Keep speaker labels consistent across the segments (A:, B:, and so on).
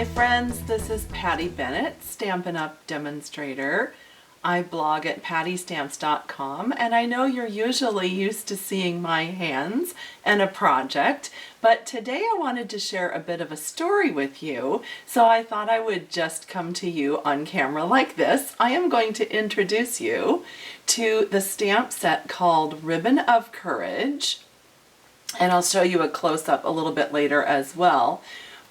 A: Hi friends, this is Patty Bennett, Stampin' Up demonstrator. I blog at pattystamps.com, and I know you're usually used to seeing my hands and a project, but today I wanted to share a bit of a story with you, so I thought I would just come to you on camera like this. I am going to introduce you to the stamp set called Ribbon of Courage, and I'll show you a close-up a little bit later as well.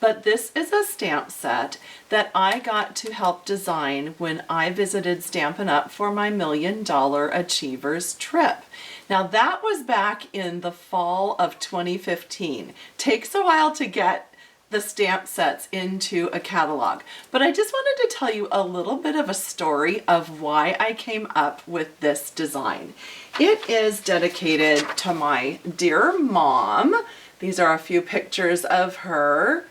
A: But this is a stamp set that I got to help design when I visited Stampin' Up for my $1 Million Achievers trip. Now that was back in the fall of 2015. Takes a while to get the stamp sets into a catalog, but I just wanted to tell you a little bit of a story of why I came up with this design. It is dedicated to my dear mom. These are a few pictures of her.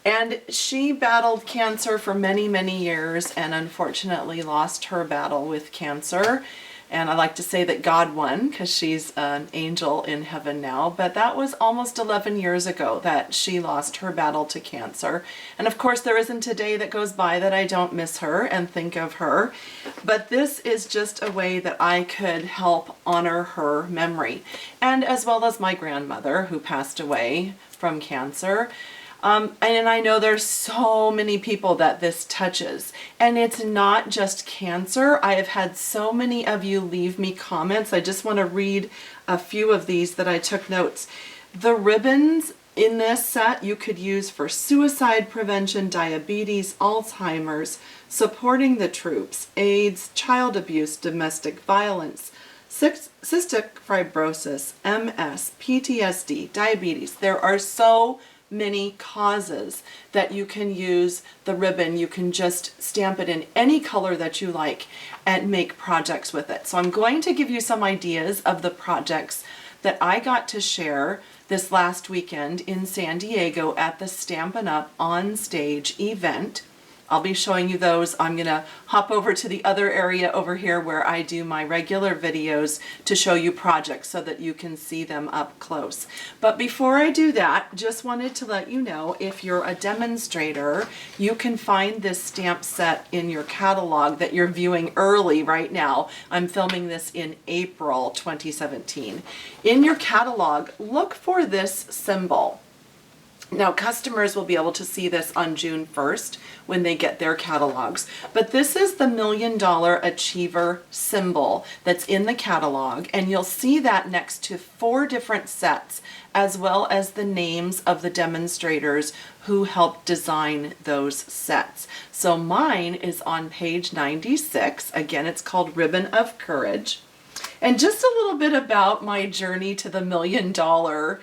A: And she battled cancer for many, many years and unfortunately lost her battle with cancer. And I like to say that God won because she's an angel in heaven now. But that was almost 11 years ago that she lost her battle to cancer. And of course, there isn't a day that goes by that I don't miss her and think of her. But this is just a way that I could help honor her memory. And as well as my grandmother who passed away from cancer. And I know there's so many people that this touches, and it's not just cancer. I have had so many of you leave me comments. I just want to read a few of these that I took notes. The ribbons in this set you could use for suicide prevention, diabetes, Alzheimer's, supporting the troops, AIDS, child abuse, domestic violence, cystic fibrosis, MS, PTSD, diabetes. There are so many causes that you can use the ribbon. You can just stamp it in any color that you like and make projects with it. So I'm going to give you some ideas of the projects that I got to share this last weekend in San Diego at the Stampin' Up On Stage event. I'll be showing you those. I'm going to hop over to the other area over here where I do my regular videos to show you projects so that you can see them up close. But before I do that, just wanted to let you know, if you're a demonstrator, you can find this stamp set in your catalog that you're viewing early right now. I'm filming this in April 2017. In your catalog, look for this symbol. Now, customers will be able to see this on June 1st when they get their catalogs. But this is the $1 Million Achiever symbol that's in the catalog, and you'll see that next to 4 different sets, as well as the names of the demonstrators who helped design those sets. So mine is on page 96. Again, it's called Ribbon of Courage. And just a little bit about my journey to the $1 Million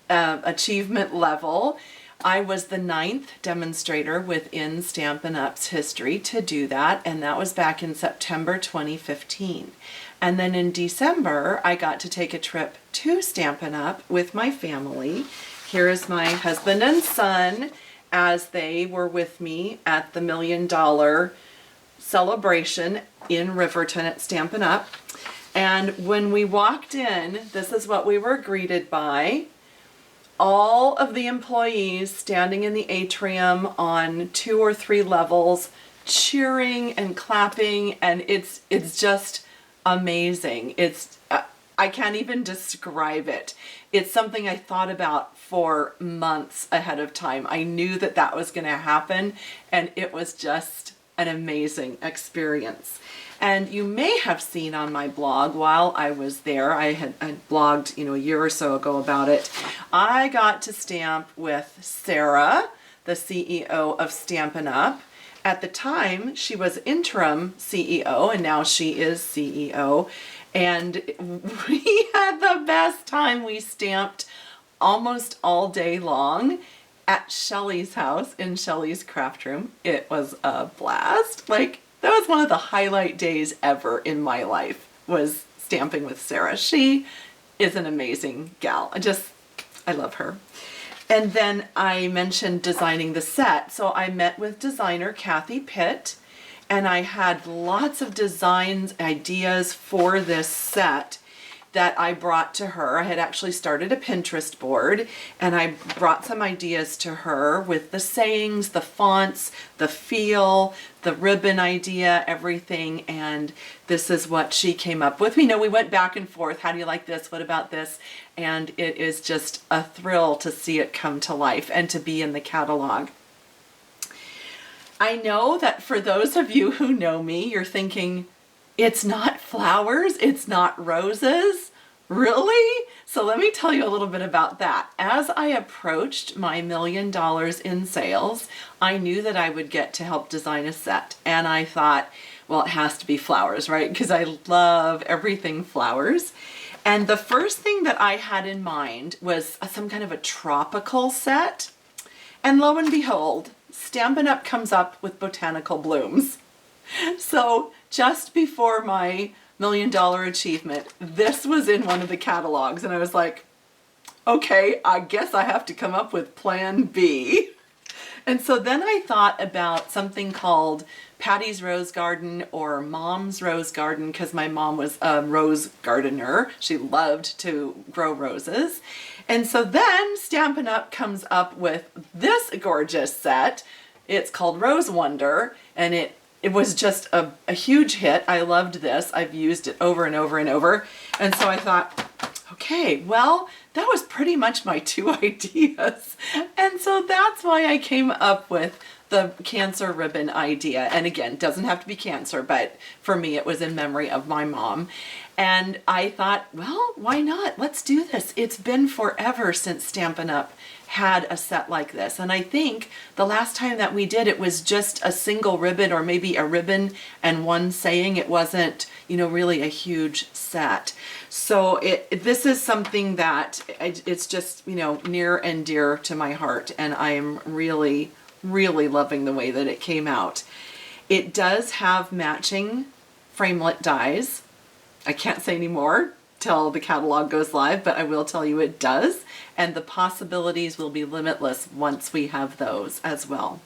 A: achievement level. I was the 9th demonstrator within Stampin' Up's history to do that, and that was back in September 2015. And then in December, I got to take a trip to Stampin' Up with my family. Here is my husband and son as they were with me at the $1 Million celebration in Riverton at Stampin' Up. And when we walked in, this is what we were greeted by. All of the employees standing in the atrium on 2 or 3 levels, cheering and clapping, and it's just amazing. I can't even describe it. It's something I thought about for months ahead of time. I knew that that was going to happen, and it was just an amazing experience. And you may have seen on my blog while I was there, I blogged, a year or so ago about it. I got to stamp with Sarah, the CEO of Stampin' Up. At the time, she was interim CEO, and now she is CEO. And we had the best time. We stamped almost all day long at Shelly's house in Shelly's craft room. It was a blast. That was one of the highlight days ever in my life, was stamping with Sarah. She is an amazing gal. I love her. And then I mentioned designing the set. So I met with designer Kathy Pitt, and I had lots of designs, ideas for this set. that I brought to her. I had actually started a Pinterest board, and I brought some ideas to her with the sayings, the fonts, the feel, the ribbon idea, everything, and this is what she came up with. We went back and forth. How do you like this? What about this? And it is just a thrill to see it come to life and to be in the catalog. I know that for those of you who know me, you're thinking, it's not flowers, it's not roses. Really? So let me tell you a little bit about that. As I approached my $1 million in sales, I knew that I would get to help design a set. And I thought, well, it has to be flowers, right? Because I love everything flowers. And the first thing that I had in mind was some kind of a tropical set. And lo and behold, Stampin' Up! Comes up with botanical blooms. So just before my $1 million achievement, this was in one of the catalogs, and I was like, okay, I guess I have to come up with plan B. And so then I thought about something called Patty's Rose Garden or Mom's Rose Garden, because my mom was a rose gardener. She loved to grow roses. And so then Stampin' Up! Comes up with this gorgeous set. It's called Rose Wonder, and it was just a huge hit. I loved this. I've used it over and over and over. And so I thought, okay, well, that was pretty much my two ideas. And so that's why I came up with the Cancer ribbon idea. And again, it doesn't have to be Cancer, but for me, it was in memory of my mom. And I thought, well, why not? Let's do this. It's been forever since Stampin' Up! Had a set like this. And I think the last time that we did, it was just a single ribbon, or maybe a ribbon and one saying. It wasn't, really a huge set. So this is something that it's just, near and dear to my heart. And I am really, really loving the way that it came out. It does have matching framelit dies. I can't say any more till the catalog goes live, but I will tell you it does, and the possibilities will be limitless once we have those as well.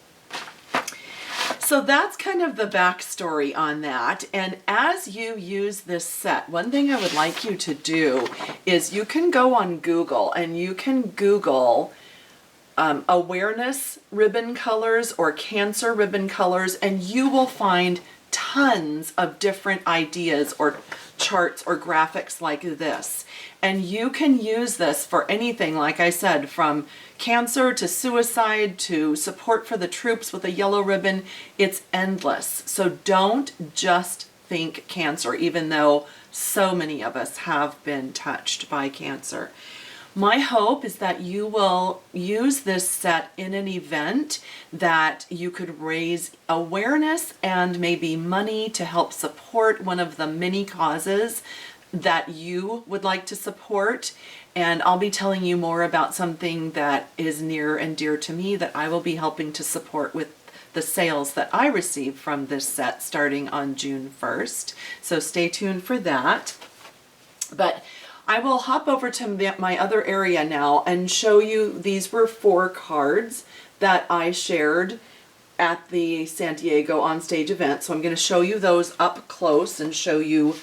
A: So that's kind of the backstory on that. And as you use this set, one thing I would like you to do is you can go on Google and you can Google awareness ribbon colors or Cancer ribbon colors, and you will find tons of different ideas or charts or graphics like this. And you can use this for anything, like I said, from Cancer to suicide to support for the troops with a yellow ribbon. It's endless. So don't just think Cancer, even though so many of us have been touched by Cancer. My hope is that you will use this set in an event that you could raise awareness and maybe money to help support one of the many causes that you would like to support. And I'll be telling you more about something that is near and dear to me that I will be helping to support with the sales that I received from this set starting on June 1st. So stay tuned for that. But I will hop over to my other area now and show you, these were 4 cards that I shared at the San Diego on-stage event. So I'm going to show you those up close and show you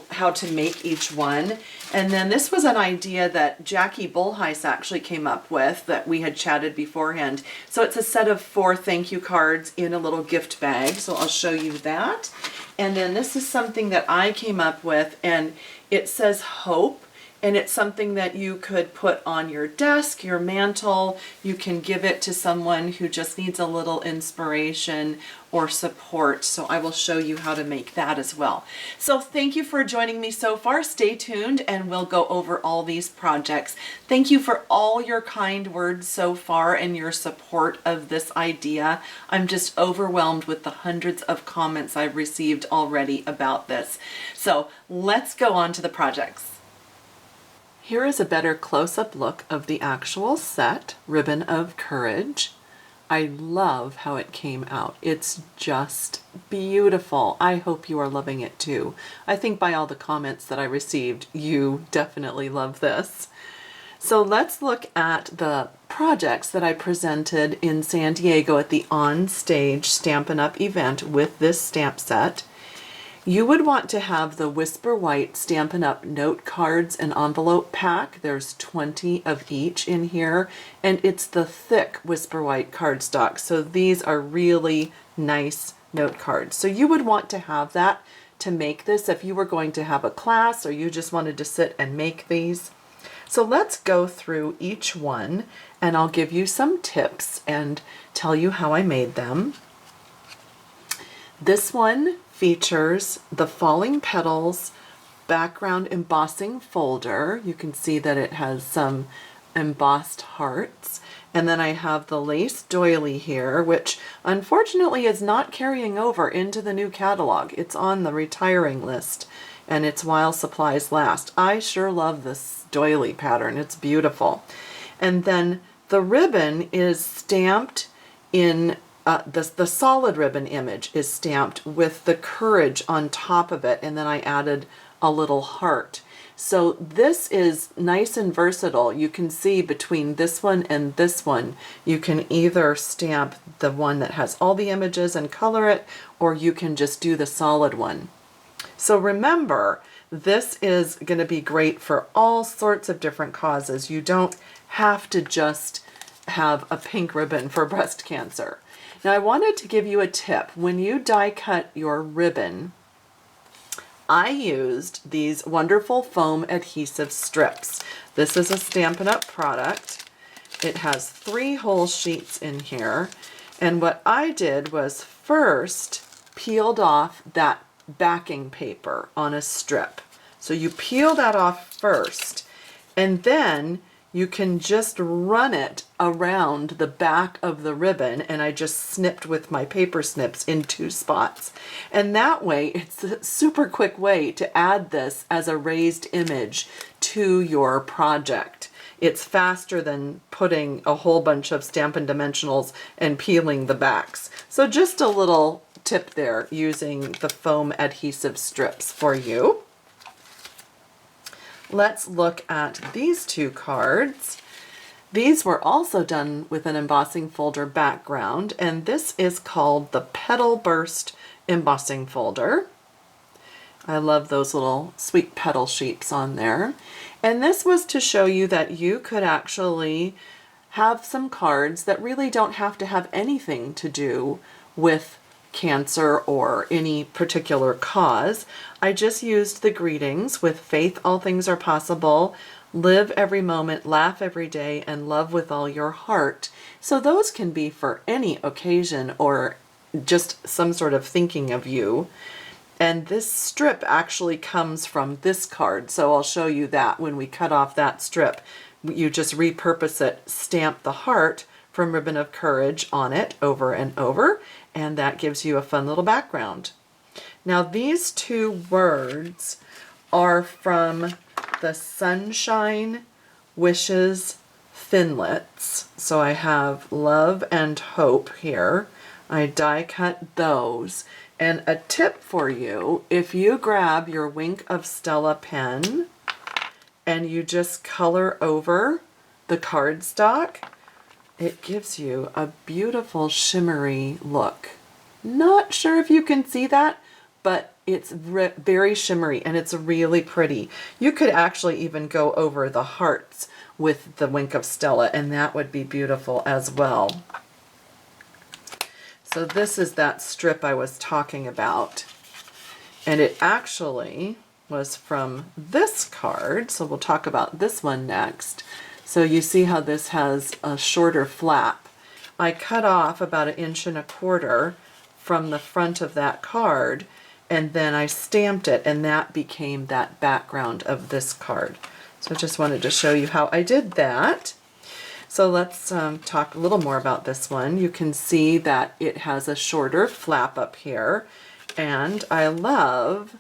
A: how to make each one. And then this was an idea that Jackie Bullheis actually came up with that we had chatted beforehand. So it's a set of 4 thank you cards in a little gift bag. So I'll show you that. And then this is something that I came up with, and it says hope. And it's something that you could put on your desk, your mantle. You can give it to someone who just needs a little inspiration or support. So I will show you how to make that as well. So thank you for joining me so far. Stay tuned and we'll go over all these projects. Thank you for all your kind words so far and your support of this idea. I'm just overwhelmed with the hundreds of comments I've received already about this. So let's go on to the projects. Here is a better close-up look of the actual set, Ribbon of Courage. I love how it came out. It's just beautiful. I hope you are loving it too. I think by all the comments that I received, you definitely love this. So let's look at the projects that I presented in San Diego at the on-stage Stampin' Up! Event with this stamp set. You would want to have the Whisper White Stampin' Up! Note cards and envelope pack. There's 20 of each in here, and it's the thick Whisper White cardstock. So these are really nice note cards. So you would want to have that to make this if you were going to have a class or you just wanted to sit and make these. So let's go through each one and I'll give you some tips and tell you how I made them. This one features the Falling Petals background embossing folder. You can see that it has some embossed hearts. And then I have the lace doily here, which unfortunately is not carrying over into the new catalog. It's on the retiring list and it's while supplies last. I sure love this doily pattern. It's beautiful. And then the ribbon is stamped in the solid ribbon image is stamped with the courage on top of it, and then I added a little heart. So this is nice and versatile. You can see between this one and this one, you can either stamp the one that has all the images and color it, or you can just do the solid one. So remember, this is going to be great for all sorts of different causes. You don't have to just have a pink ribbon for breast cancer. Now I wanted to give you a tip. When you die cut your ribbon, I used these wonderful foam adhesive strips. This is a Stampin' Up! Product. It has 3 whole sheets in here. And what I did was first peeled off that backing paper on a strip. So you peel that off first, and then you can just run it around the back of the ribbon, and I just snipped with my paper snips in 2 spots. And that way, it's a super quick way to add this as a raised image to your project. It's faster than putting a whole bunch of Stampin' Dimensionals and peeling the backs. So just a little tip there using the foam adhesive strips for you. Let's look at these 2 cards. These were also done with an embossing folder background, and this is called the Petal Burst embossing folder. I love those little sweet petal shapes on there. And this was to show you that you could actually have some cards that really don't have to have anything to do with cancer or any particular cause. I just used the greetings with faith all things are possible, live every moment, laugh every day, and love with all your heart. So those can be for any occasion or just some sort of thinking of you. And this strip actually comes from this card, so I'll show you that when we cut off that strip. You just repurpose it, stamp the heart from Ribbon of Courage on it over and over, and that gives you a fun little background. Now these 2 words are from the Sunshine Wishes Thinlits. So I have love and hope here. I die cut those. And a tip for you, if you grab your Wink of Stella pen and you just color over the cardstock, it gives you a beautiful shimmery look. Not sure if you can see that, but it's very shimmery and it's really pretty. You could actually even go over the hearts with the Wink of Stella, and that would be beautiful as well. So this is that strip I was talking about, and it actually was from this card, so we'll talk about this one next. So you see how this has a shorter flap. I cut off about 1.25 inches from the front of that card, and then I stamped it, and that became that background of this card. So I just wanted to show you how I did that. So let's talk a little more about this one. You can see that it has a shorter flap up here, and I love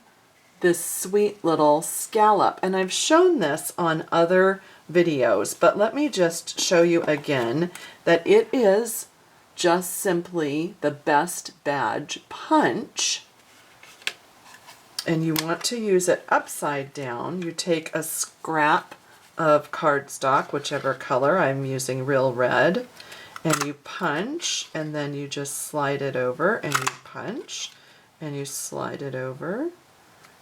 A: this sweet little scallop. And I've shown this on other videos, but let me just show you again that it is just simply the Best Badge punch. And you want to use it upside down. You take a scrap of cardstock, whichever color, I'm using Real Red, and you punch, and then you just slide it over and you punch, and you slide it over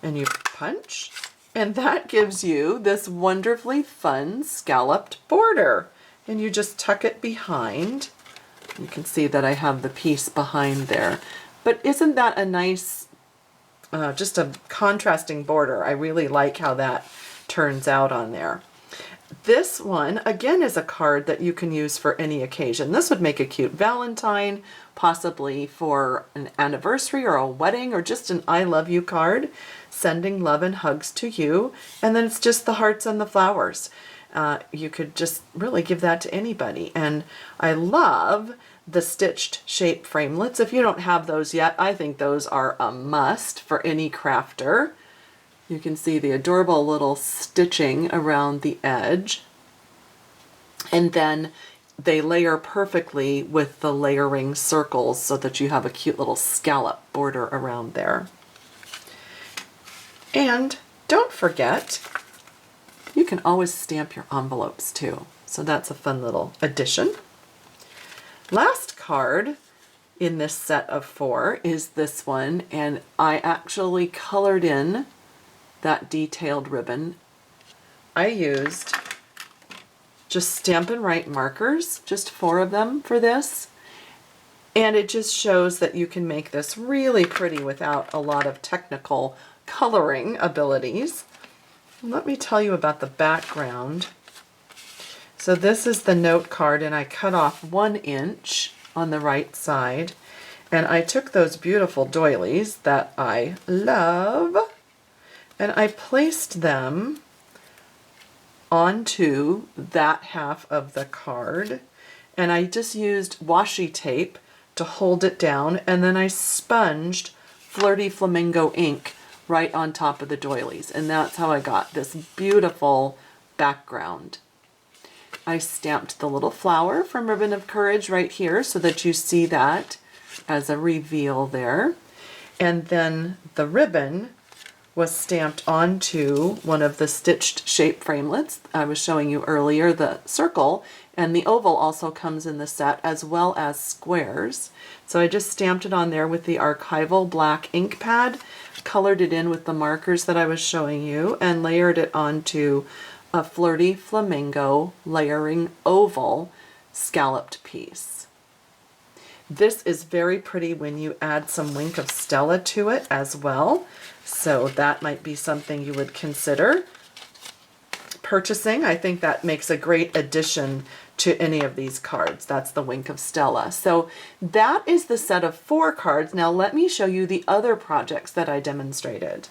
A: and you punch, and that gives you this wonderfully fun scalloped border. And you just tuck it behind. You can see that I have the piece behind there. But isn't that a nice, just a contrasting border? I really like how that turns out on there. This one, again, is a card that you can use for any occasion. This would make a cute Valentine, possibly for an anniversary or a wedding, or just an I love you card, sending love and hugs to you. And then it's just the hearts and the flowers. You could just really give that to anybody. And I love the stitched shape framelits. If you don't have those yet, I think those are a must for any crafter. You can see the adorable little stitching around the edge. And then they layer perfectly with the layering circles so that you have a cute little scallop border around there. And don't forget, you can always stamp your envelopes too. So that's a fun little addition. Last card in this set of 4 is this one, and I actually colored in that detailed ribbon. I used just Stampin' Write markers, just 4 of them for this. And it just shows that you can make this really pretty without a lot of technical coloring abilities. Let me tell you about the background. So this is the note card, and I cut off 1 inch on the right side. And I took those beautiful doilies that I love, and I placed them onto that half of the card. And I just used washi tape to hold it down, and then I sponged Flirty Flamingo ink right on top of the doilies. And that's how I got this beautiful background. I stamped the little flower from Ribbon of Courage right here so that you see that as a reveal there. And then the ribbon was stamped onto one of the stitched shape framelits. I was showing you earlier the circle, and the oval also comes in the set, as well as squares. So I just stamped it on there with the archival black ink pad, colored it in with the markers that I was showing you, and layered it onto a Flirty Flamingo layering oval scalloped piece. This is very pretty when you add some Wink of Stella to it as well. So that might be something you would consider purchasing. I think that makes a great addition to any of these cards. That's the Wink of Stella. So that is the set of 4 cards. Now let me show you the other projects that I demonstrated.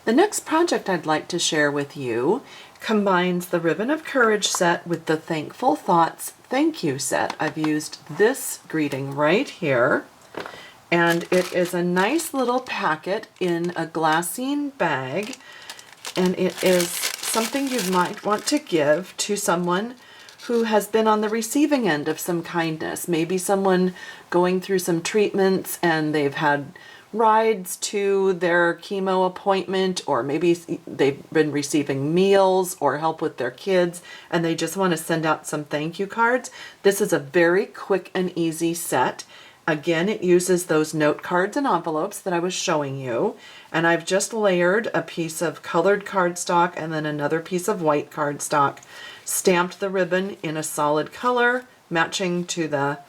A: The next project I'd like to share with you combines the Ribbon of Courage set with the Thankful Thoughts Thank You set. I've used this greeting right here, and it is a nice little packet in a glassine bag, and it is something you might want to give to someone who has been on the receiving end of some kindness. Maybe someone going through some treatments and they've had rides to their chemo appointment, or maybe they've been receiving meals or help with their kids and they just want to send out some thank you cards. This is a very quick and easy set. Again, it uses those note cards and envelopes that I was showing you, and I've just layered a piece of colored cardstock and then another piece of white cardstock, stamped the ribbon in a solid color matching to the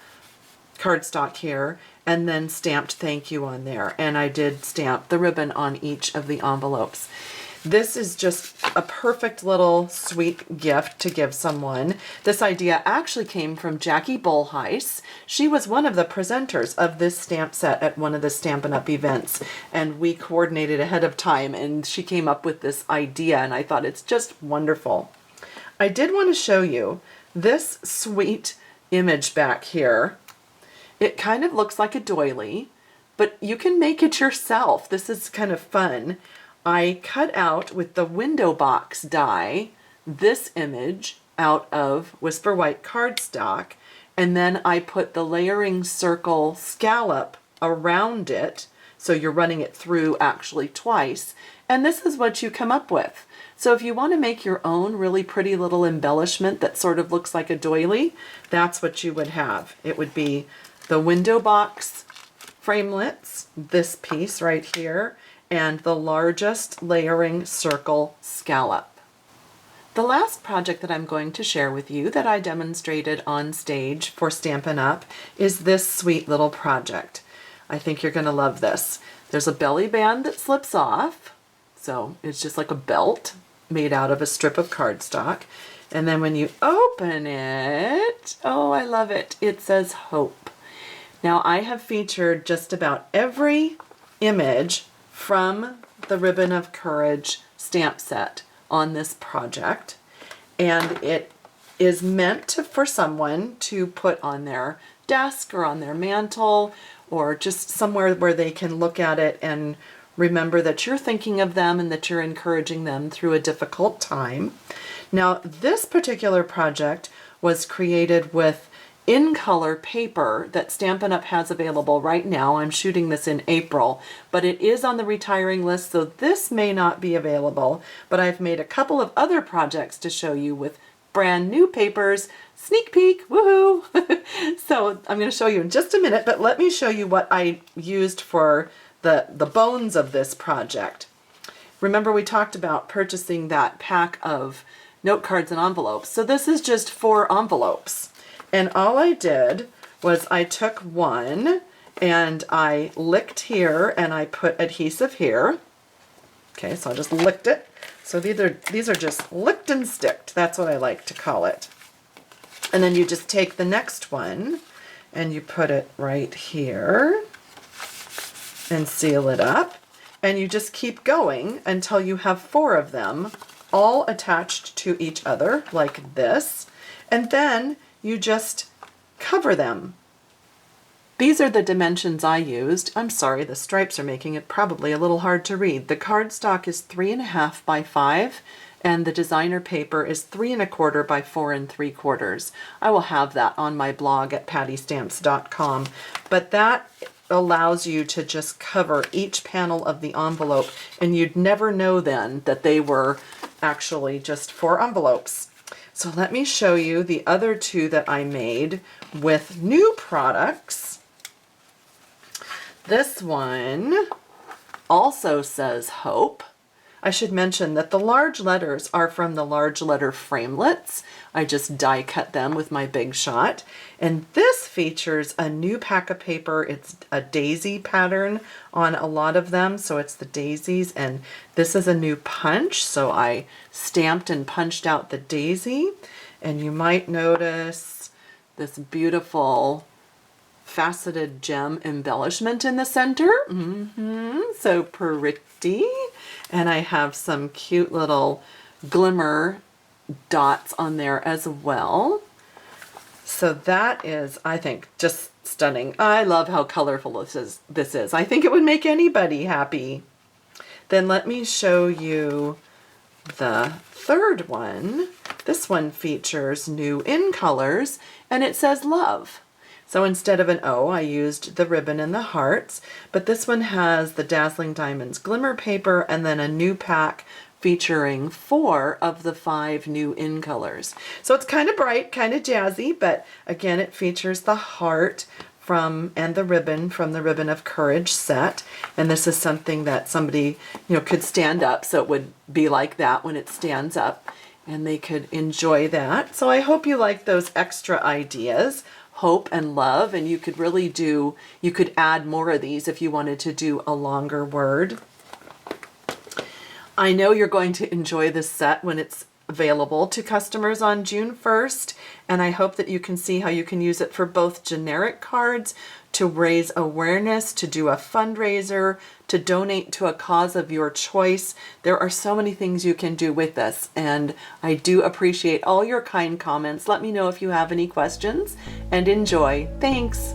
A: cardstock here, and then stamped thank you on there. And I did stamp the ribbon on each of the envelopes. This is just a perfect little sweet gift to give someone. This idea actually came from Jackie Bullheis. She was one of the presenters of this stamp set at one of the Stampin' Up! Events, and we coordinated ahead of time, and she came up with this idea, and I thought it's just wonderful. I did want to show you this sweet image back here. It kind of looks like a doily, but you can make it yourself. This is kind of fun. I cut out with the window box die this image out of Whisper White cardstock, and then I put the layering circle scallop around it, so you're running it through actually twice, and this is what you come up with. So if you want to make your own really pretty little embellishment that sort of looks like a doily, that's what you would have. It would be the window box framelits, this piece right here, and the largest layering circle scallop. The last project that I'm going to share with you that I demonstrated on stage for Stampin' Up! Is this sweet little project. I think you're going to love this. There's a belly band that slips off, so it's just like a belt made out of a strip of cardstock. And then when you open it, oh, I love it, it says Hope. Now I have featured just about every image from the Ribbon of Courage stamp set on this project, and it is meant for someone to put on their desk or on their mantle or just somewhere where they can look at it and remember that you're thinking of them and that you're encouraging them through a difficult time. Now, this particular project was created with in-color paper that Stampin' Up! Has available right now. I'm shooting this in April, but it is on the retiring list, so this may not be available, but I've made a couple of other projects to show you with brand new papers. Sneak peek, woohoo! So I'm going to show you in just a minute, but let me show you what I used for the bones of this project. Remember we talked about purchasing that pack of note cards and envelopes. So this is just 4 envelopes. And all I did was I took one and I licked here and I put adhesive here. Okay, so I just licked it. So these are just licked and sticked. That's what I like to call it. And then you just take the next one and you put it right here and seal it up. And you just keep going until you have 4 of them all attached to each other like this. And then you just cover them. These are the dimensions I used. I'm sorry, the stripes are making it probably a little hard to read. The cardstock is 3.5 by 5, and the designer paper is 3 1/4 by 4 3/4. I will have that on my blog at pattystamps.com, but that allows you to just cover each panel of the envelope, and you'd never know then that they were actually just 4 envelopes. So let me show you the other 2 that I made with new products. This one also says Hope. I should mention that the large letters are from the large letter framelits. I just die cut them with my Big Shot. And this features a new pack of paper. It's a daisy pattern on a lot of them, so it's the daisies. And this is a new punch, so I stamped and punched out the daisy. And you might notice this beautiful faceted gem embellishment in the center. So pretty. And I have some cute little glimmer dots on there as well. So that is, I think, just stunning. I love how colorful this is. I think it would make anybody happy. Then let me show you the third one. This one features new in colors, and it says Love. So instead of an O, I used the ribbon and the hearts, but this one has the Dazzling Diamonds glimmer paper and then a new pack featuring 4 of the 5 new in colors. So it's kind of bright, kind of jazzy, but again, it features the heart and the ribbon from the Ribbon of Courage set. And this is something that somebody, could stand up, so it would be like that when it stands up, and they could enjoy that. So I hope you like those extra ideas. Hope and Love, and you could add more of these if you wanted to do a longer word. I know you're going to enjoy this set when it's available to customers on June 1st, and I hope that you can see how you can use it for both generic cards, to raise awareness, to do a fundraiser, to donate to a cause of your choice. There are so many things you can do with this, and I do appreciate all your kind comments. Let me know if you have any questions, and enjoy. Thanks.